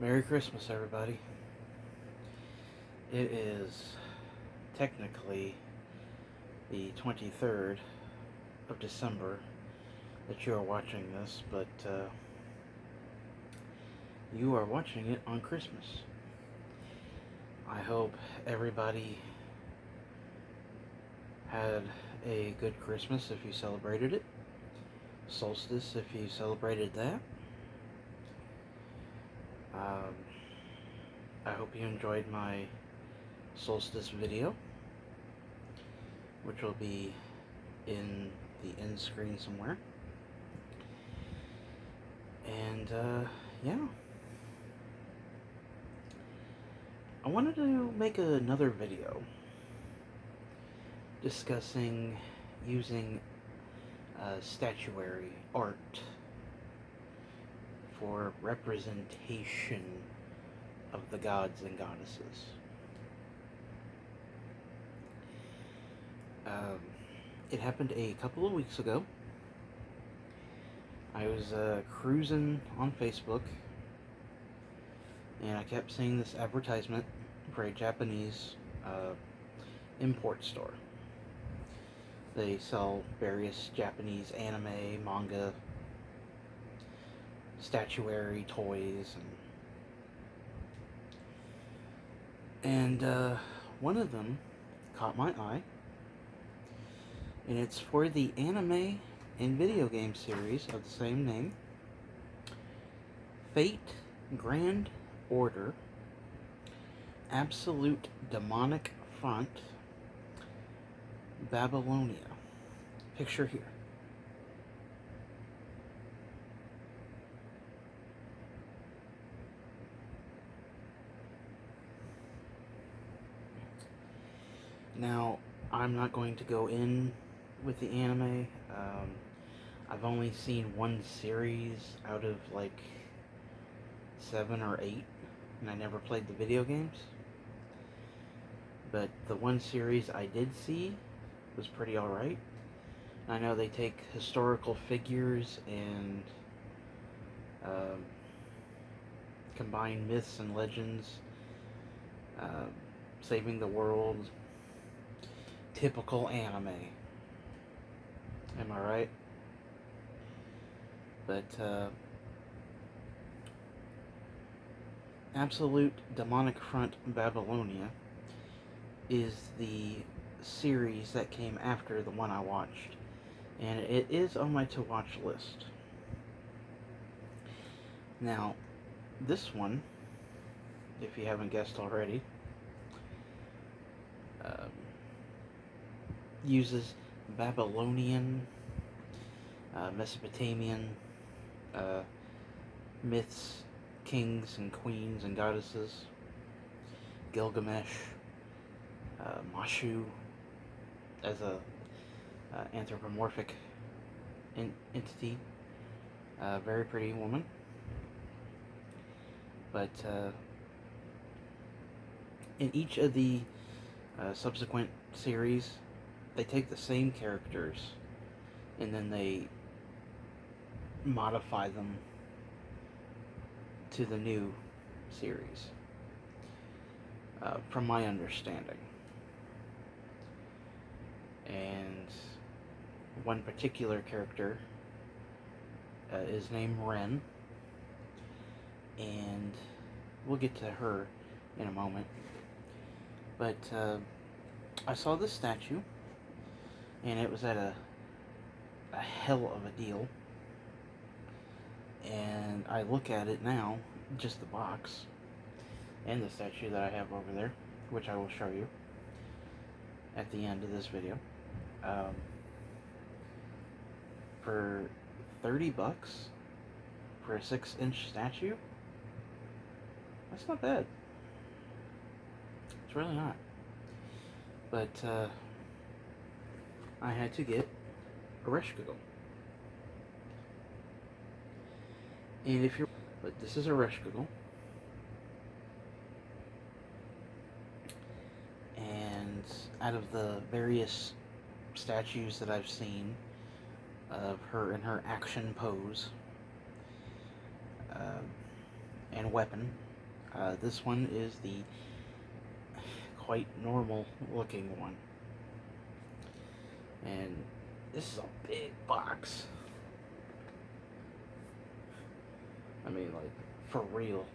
Merry Christmas, everybody. It is technically the 23rd of December that you are watching this, but you are watching it on Christmas. I hope everybody had a good Christmas if you celebrated it, solstice if you celebrated that. I hope you enjoyed my solstice video, which will be in the end screen somewhere. And yeah, I wanted to make another video discussing using statuary art for representation of the gods and goddesses. It happened a couple of weeks ago. I was cruising on Facebook, and I kept seeing this advertisement for a Japanese import store. They sell various Japanese anime, manga, statuary, toys, and one of them caught my eye, and it's for the anime and video game series of the same name, Fate Grand Order, Absolute Demonic Front, Babylonia. Picture here. Now, I'm not going to go in with the anime. I've only seen one series out of like 7 or 8, and I never played the video games. But the one series I did see was pretty alright. I know they take historical figures and combine myths and legends, saving the world. Typical anime. Am I right? But Absolute Demonic Front Babylonia is the series that came after the one I watched, and it is on my to-watch list. Now, this one, if you haven't guessed already, uses Babylonian, Mesopotamian myths, kings and queens and goddesses, Gilgamesh, Mashu as a anthropomorphic entity, very pretty woman. But in each of the subsequent series, they take the same characters and then they modify them to the new series, from my understanding. And one particular character is named Ren, and we'll get to her in a moment. But I saw this statue, and it was at a hell of a deal. And I look at it now, just the box, and the statue that I have over there, which I will show you at the end of this video. For $30 for a 6-inch statue, that's not bad. It's really not. But I had to get a Reshkagel. And if you're, but this is a Reshkagel, and out of the various statues that I've seen of her in her action pose and weapon, This one is the quite normal looking one. And this is a big box. I mean, like, for real.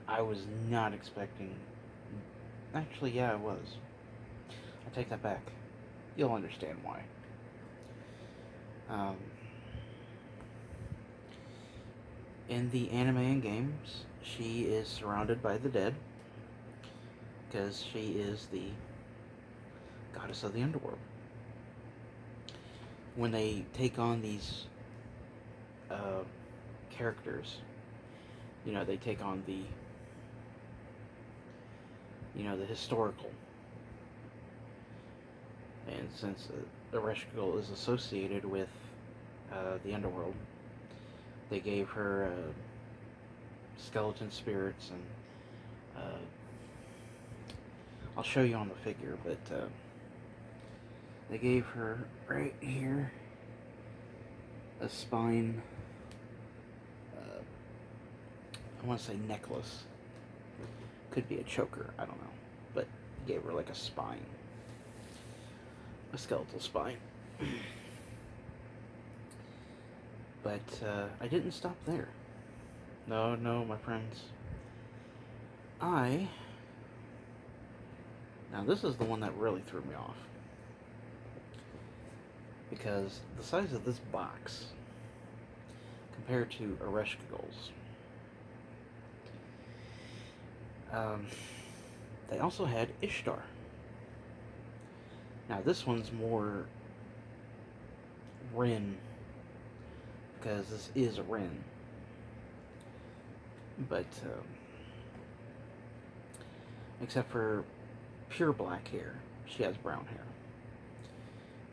I was not expecting... Actually, yeah, I was. I take that back. You'll understand why. In the anime and games, she is surrounded by the dead, because she is the goddess of the underworld. When they take on these characters, you know, they take on the, you know, the historical. And since Ereshkigal is associated with the underworld, they gave her skeleton spirits, and I'll show you on the figure, but they gave her right here a spine, I want to say necklace, could be a choker, I don't know, but gave her like a spine, a skeletal spine. But I didn't stop there. No, my friends. Now this is the one that really threw me off. Because the size of this box, compared to Ereshkigal's, they also had Ishtar. Now this one's more Rin, because this is a Rin. But, except for pure black hair, she has brown hair.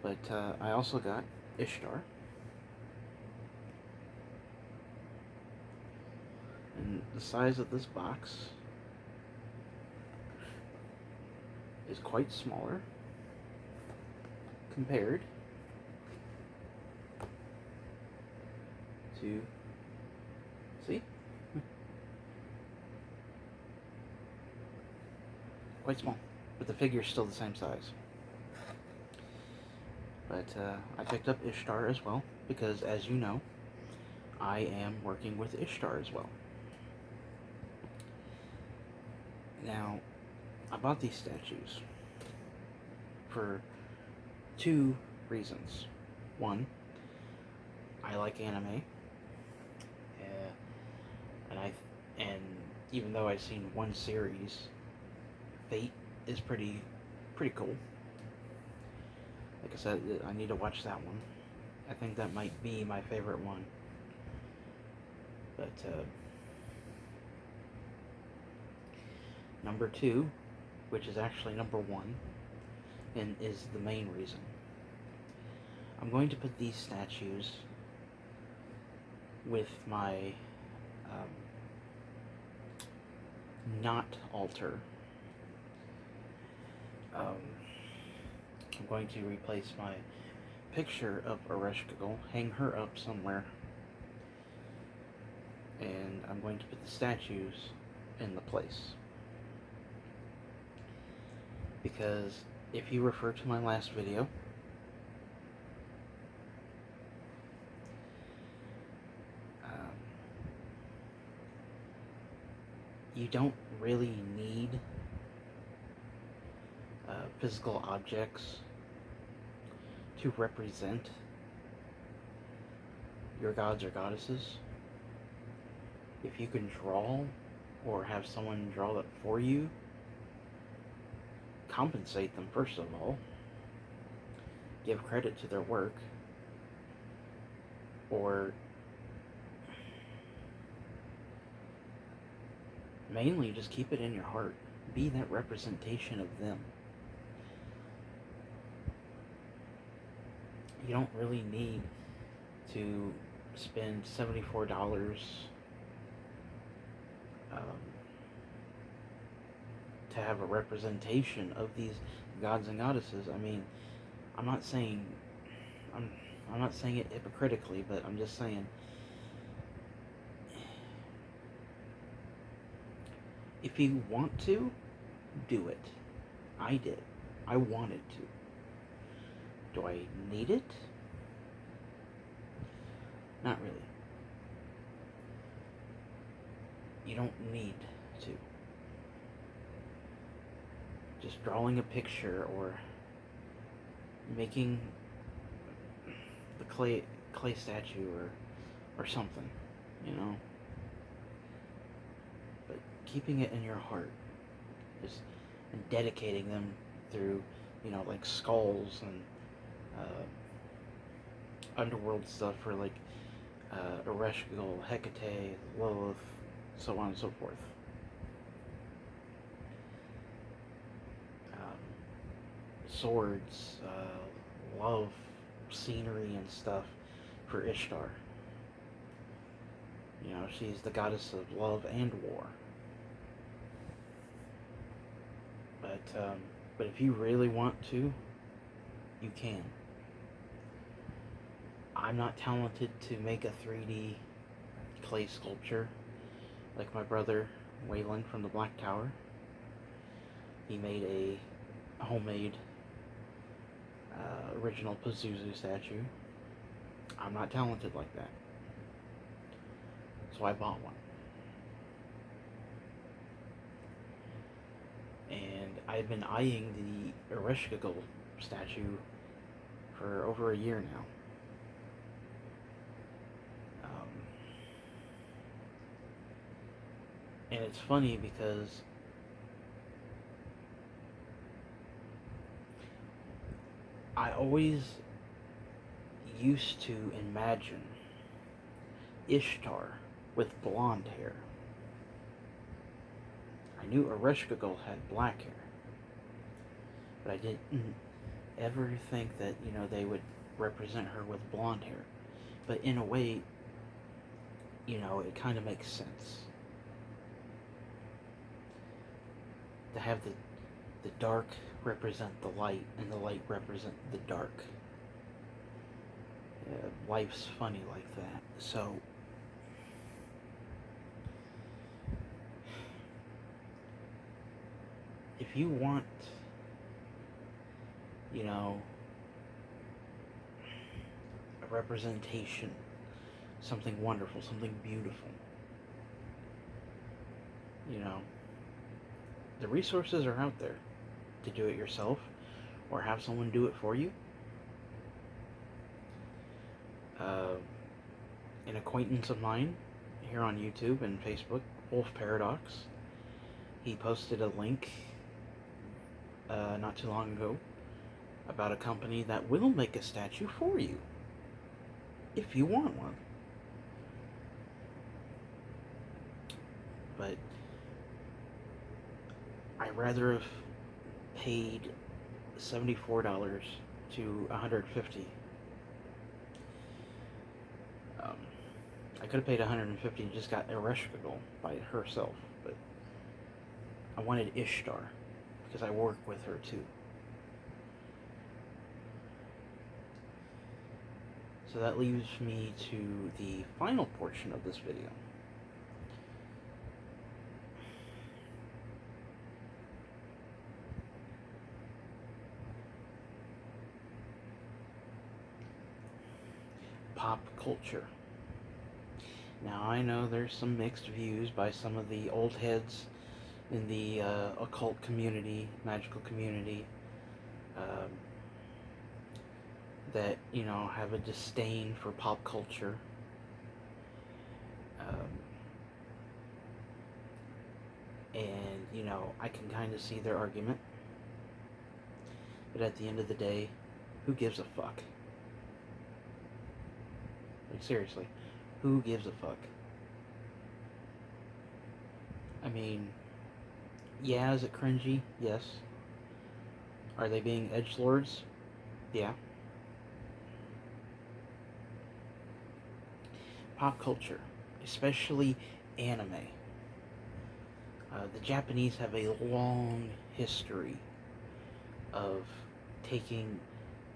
But I also got Ishtar. And the size of this box is quite smaller compared to, see? Quite small, but the figure's still the same size. But I picked up Ishtar as well, because as you know, I am working with Ishtar as well. Now, I bought these statues for two reasons. One, I like anime, and even though I've seen one series, Fate is pretty cool. Like I said, I need to watch that one. I think that might be my favorite one. But number two, which is actually number one, and is the main reason, I'm going to put these statues with my not altar. I'm going to replace my picture of Ereshkigal, hang her up somewhere, and I'm going to put the statues in the place. Because if you refer to my last video, you don't really need physical objects to represent your gods or goddesses. If you can draw, or have someone draw it for you, compensate them first of all, give credit to their work, or mainly just keep it in your heart. Be that representation of them. You don't really need to spend $74 to have a representation of these gods and goddesses. I mean, I'm not saying it hypocritically, but I'm just saying, If you want to, do it. I did. I wanted to. Do I need it? Not really. You don't need to. Just drawing a picture or making the clay statue or something, you know. But keeping it in your heart, just and dedicating them through, you know, like skulls and underworld stuff for like Ereshkigal, Hecate, Lilith, so on and so forth. Swords, love, scenery and stuff for Ishtar. You know, she's the goddess of love and war. But if you really want to, you can. I'm not talented to make a 3D clay sculpture like my brother Waylon from the Black Tower. He made a homemade original MISUSE statue. I'm not talented like that, so I bought one. And I've been eyeing the Ereshkigal statue for over a year now. And it's funny because I always used to imagine Ishtar with blonde hair. I knew Ereshkigal had black hair, but I didn't ever think that, you know, they would represent her with blonde hair. But in a way, you know, it kind of makes sense to have the dark represent the light and the light represent the dark. Life's funny like that. So if you want, you know, a representation, something wonderful, something beautiful, you know, the resources are out there to do it yourself or have someone do it for you. An acquaintance of mine here on YouTube and Facebook, Wolf Paradox, he posted a link not too long ago about a company that will make a statue for you if you want one. But I'd rather have paid $74 to $150. I could have paid $150 and just got Ereshkigal by herself, but I wanted Ishtar because I work with her too. So that leaves me to the final portion of this video. Pop culture. Now, I know there's some mixed views by some of the old heads in the occult community, magical community, that, you know, have a disdain for pop culture. And, you know, I can kind of see their argument. But at the end of the day, who gives a fuck? Like, seriously. Who gives a fuck? I mean, yeah, is it cringy? Yes. Are they being edgelords? Yeah. Pop culture, especially anime. The Japanese have a long history of taking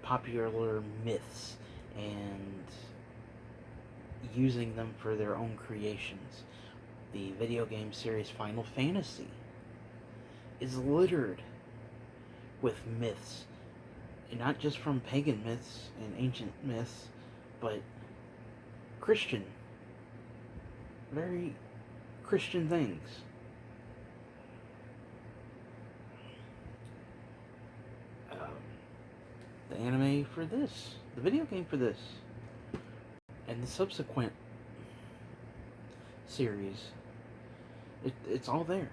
popular myths and using them for their own creations. the video game series Final Fantasy is littered with myths. And not just from pagan myths and ancient myths, but Christian, very Christian things. The anime for this, the video game for this, and the subsequent series, it's all there.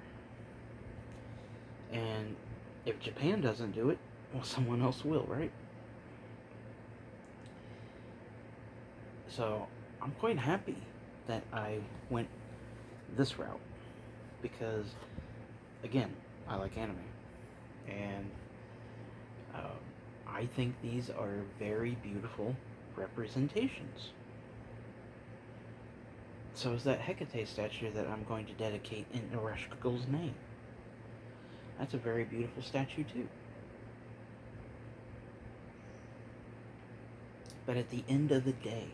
And if Japan doesn't do it, well, someone else will, right? So I'm quite happy that I went this route because, again, I like anime, and I think these are very beautiful representations. So is that Hecate statue that I'm going to dedicate in Ereshkigal's name. That's a very beautiful statue too. But at the end of the day,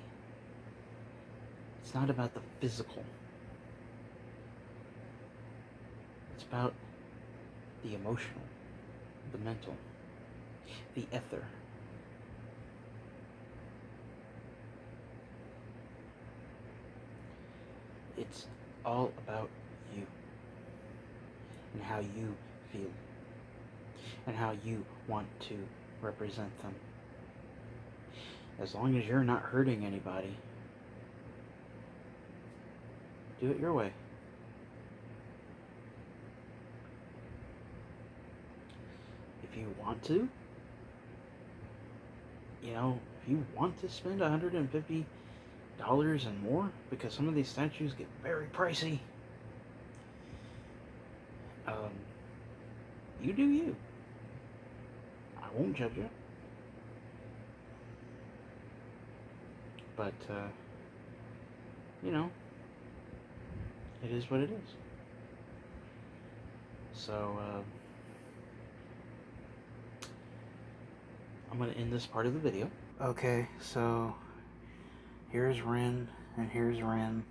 it's not about the physical. It's about the emotional, the mental, the ether. It's all about you and how you feel and how you want to represent them. As long as you're not hurting anybody, do it your way. If you want to, if you want to spend $150 and more, because some of these statues get very pricey, you do you. I won't judge you. But, it is what it is. So, I'm going to end this part of the video. Okay, so here's Ren and here's Ren.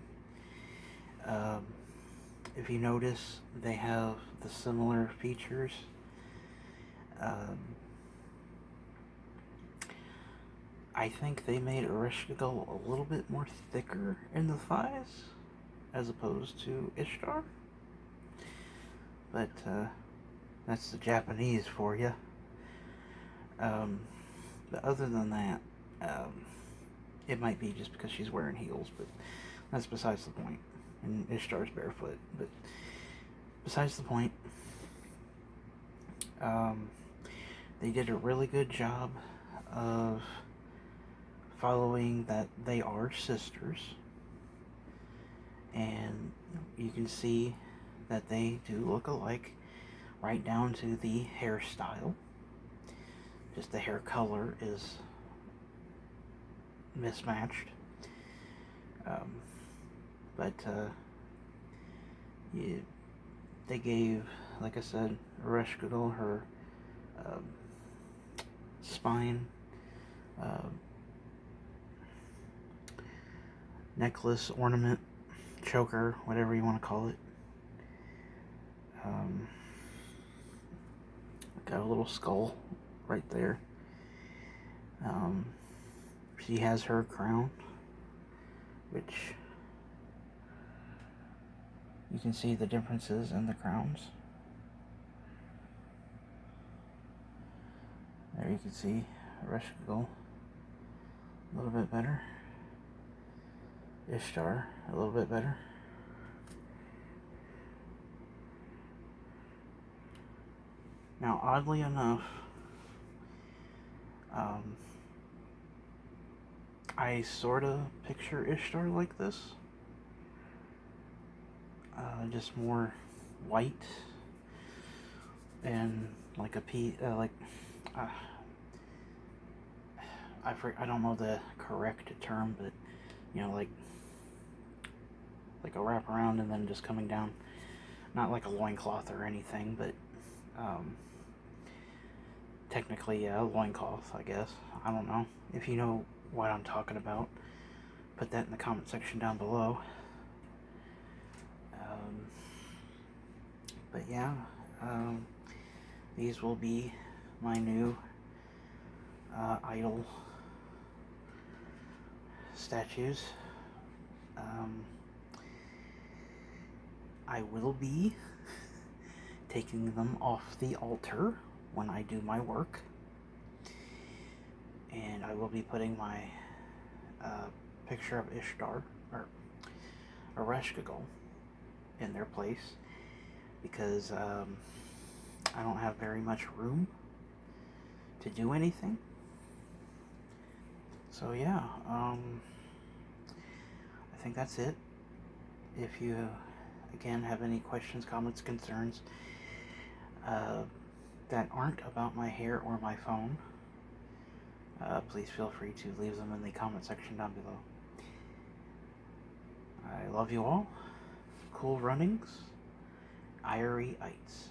If you notice, they have the similar features. I think they made Ereshkigal a little bit more thicker in the thighs as opposed to Ishtar. But that's the Japanese for you. But other than that, it might be just because she's wearing heels, but that's besides the point. And Ishtar's barefoot, but besides the point. They did a really good job of following that they are sisters, and you can see that they do look alike right down to the hairstyle. Just the hair color is mismatched. But they gave, like I said, Ereshkigal her spine, necklace, ornament, choker, whatever you want to call it. Got a little skull right there. She has her crown, which you can see the differences in the crowns. There you can see Ereshkigal a little bit better. Ishtar a little bit better. Now, oddly enough, I sort of picture Ishtar like this. Just more white and like a I don't know the correct term, but like a wraparound and then just coming down. Not like a loincloth or anything, but technically, yeah, a loincloth, I guess. I don't know. If you know what I'm talking about, put that in the comment section down below. But yeah, um, these will be my new idol statues. I will be taking them off the altar when I do my work, and I will be putting my picture of Ishtar, or Ereshkigal, in their place, because I don't have very much room to do anything. So yeah, I think that's it. If you, again, have any questions, comments, concerns that aren't about my hair or my phone, please feel free to leave them in the comment section down below. I love you all. Cool runnings. Irie Ites.